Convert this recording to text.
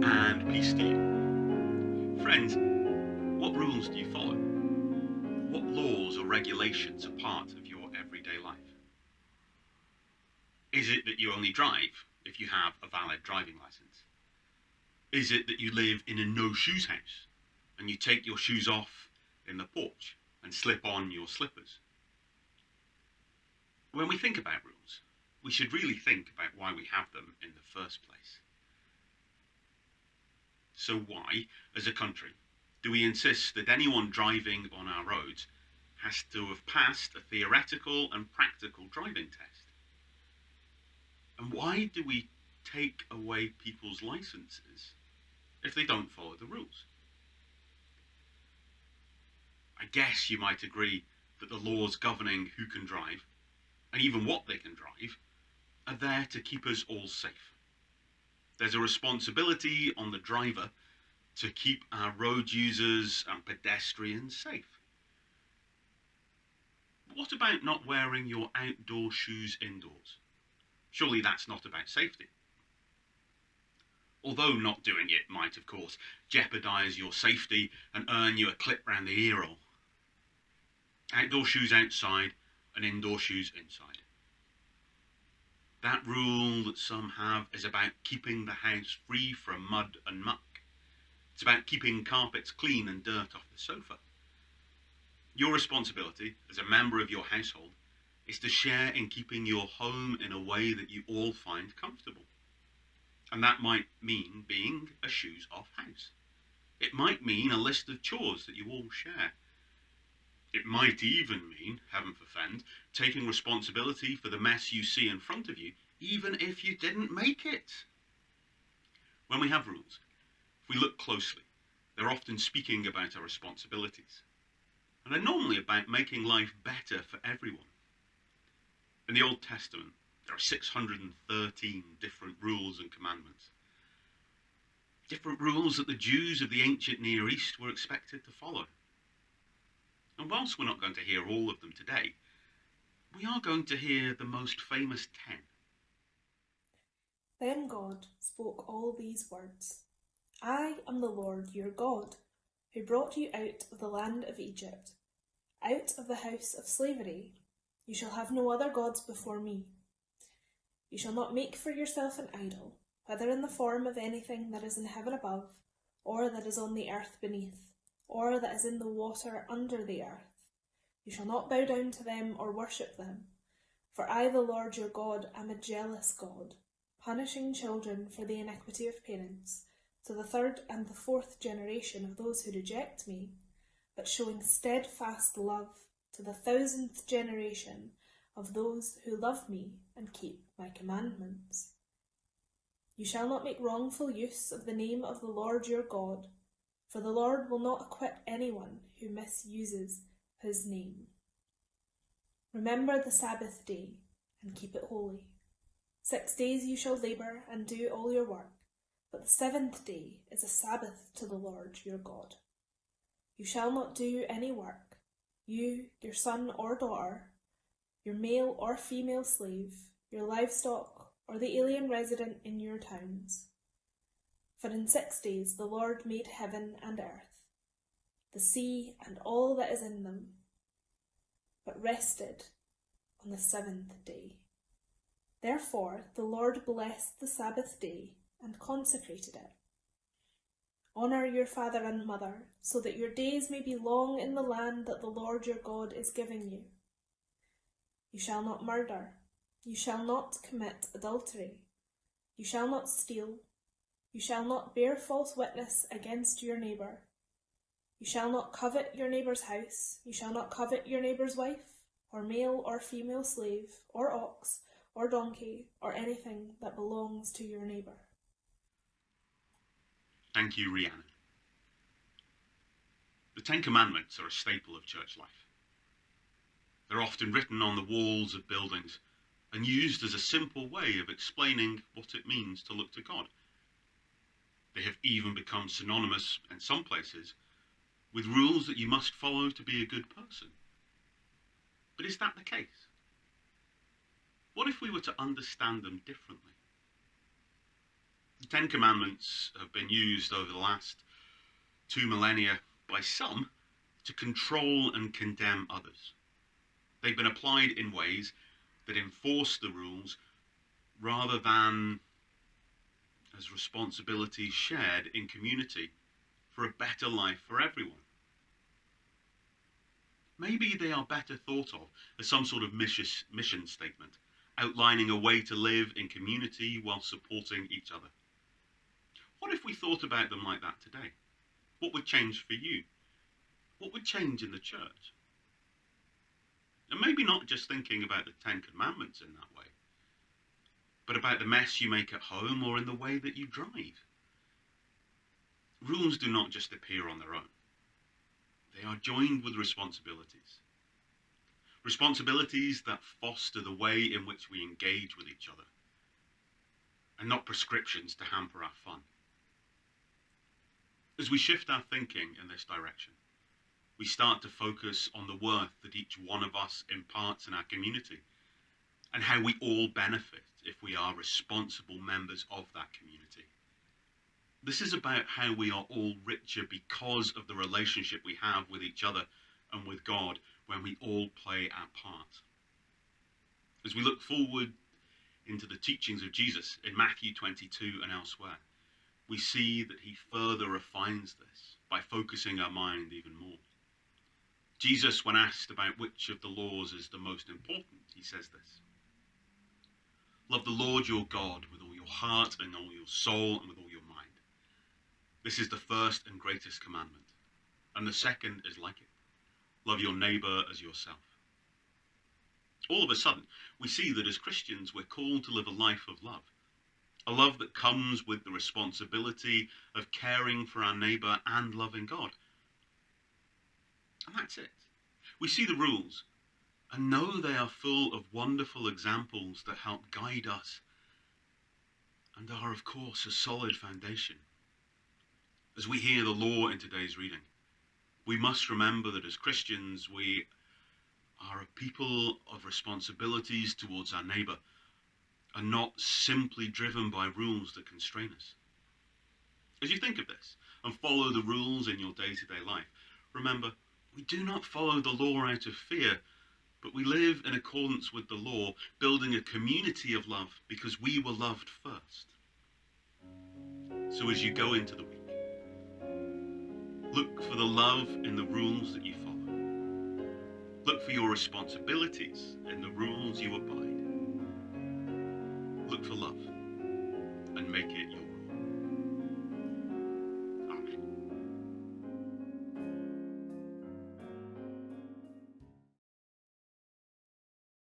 and peace to you. Friends, what rules do you follow? What laws or regulations are part of your everyday life? Is it that you only drive if you have a valid driving license? Is it that you live in a no-shoes house and you take your shoes off in the porch and slip on your slippers? When we think about rules, we should really think about why we have them in the first place. So why, as a country, do we insist that anyone driving on our roads has to have passed a theoretical and practical driving test? And why do we take away people's licenses if they don't follow the rules? I guess you might agree that the laws governing who can drive, and even what they can drive, are there to keep us all safe. There's a responsibility on the driver to keep our road users and pedestrians safe. But what about not wearing your outdoor shoes indoors? Surely that's not about safety. Although not doing it might, of course, jeopardise your safety and earn you a clip round the ear hole. Outdoor shoes outside and indoor shoes inside. That rule that some have is about keeping the house free from mud and muck. It's about keeping carpets clean and dirt off the sofa. Your responsibility as a member of your household is to share in keeping your home in a way that you all find comfortable. And that might mean being a shoes off house. It might mean a list of chores that you all share. It might even mean, heaven forfend, taking responsibility for the mess you see in front of you, even if you didn't make it. When we have rules, if we look closely, they're often speaking about our responsibilities. And they're normally about making life better for everyone. In the Old Testament, there are 613 different rules and commandments. Different rules that the Jews of the ancient Near East were expected to follow. And whilst we're not going to hear all of them today, we are going to hear the most famous 10. Then God spoke all these words. I am the Lord your God, who brought you out of the land of Egypt, out of the house of slavery. You shall have no other gods before me. You shall not make for yourself an idol, whether in the form of anything that is in heaven above, or that is on the earth beneath, or that is in the water under the earth. You shall not bow down to them or worship them. For I, the Lord your God, am a jealous God, punishing children for the iniquity of parents, to the third and the fourth generation of those who reject me, but showing steadfast love to the 1,000th generation of those who love me and keep my commandments. You shall not make wrongful use of the name of the Lord your God, for the Lord will not acquit anyone who misuses his name. Remember the Sabbath day and keep it holy. 6 days you shall labour and do all your work, but the 7th day is a Sabbath to the Lord your God. You shall not do any work, you, your son or daughter, your male or female slave, your livestock, or the alien resident in your towns. For in 6 days the Lord made heaven and earth, the sea and all that is in them, but rested on the 7th day. Therefore the Lord blessed the Sabbath day and consecrated it. Honour your father and mother, so that your days may be long in the land that the Lord your God is giving you. You shall not murder. You shall not commit adultery. You shall not steal. You shall not bear false witness against your neighbour. You shall not covet your neighbour's house. You shall not covet your neighbour's wife, or male or female slave, or ox, or donkey, or anything that belongs to your neighbour. Thank you, Rhiannon. The 10 Commandments are a staple of church life. They're often written on the walls of buildings and used as a simple way of explaining what it means to look to God. They have even become synonymous, in some places, with rules that you must follow to be a good person. But is that the case? What if we were to understand them differently? The Ten Commandments have been used over the last 2 millennia by some to control and condemn others. They've been applied in ways that enforce the rules rather than as responsibilities shared in community for a better life for everyone. Maybe they are better thought of as some sort of mission statement, outlining a way to live in community while supporting each other. What if we thought about them like that today? What would change for you? What would change in the church? And maybe not just thinking about the Ten Commandments in that way, but about the mess you make at home or in the way that you drive. Rules do not just appear on their own. They are joined with responsibilities. Responsibilities that foster the way in which we engage with each other, and not prescriptions to hamper our fun. As we shift our thinking in this direction, we start to focus on the worth that each one of us imparts in our community, and how we all benefit if we are responsible members of that community. This is about how we are all richer because of the relationship we have with each other and with God when we all play our part. As we look forward into the teachings of Jesus in Matthew 22 and elsewhere, we see that he further refines this by focusing our mind even more. Jesus, when asked about which of the laws is the most important, he says this: "Love the Lord your God with all your heart and all your soul and with all your mind. This is the first and greatest commandment. And the second is like it. Love your neighbor as yourself." All of a sudden, we see that as Christians, we're called to live a life of love. A love that comes with the responsibility of caring for our neighbor and loving God. And that's it. We see the rules and know they are full of wonderful examples that help guide us and are, of course, a solid foundation. As we hear the law in today's reading, we must remember that as Christians, we are a people of responsibilities towards our neighbor and not simply driven by rules that constrain us. As you think of this and follow the rules in your day-to-day life, remember, we do not follow the law out of fear, but we live in accordance with the law, building a community of love because we were loved first. So as you go into the week, look for the love in the rules that you follow. Look for your responsibilities in the rules you abide. Look for love and make it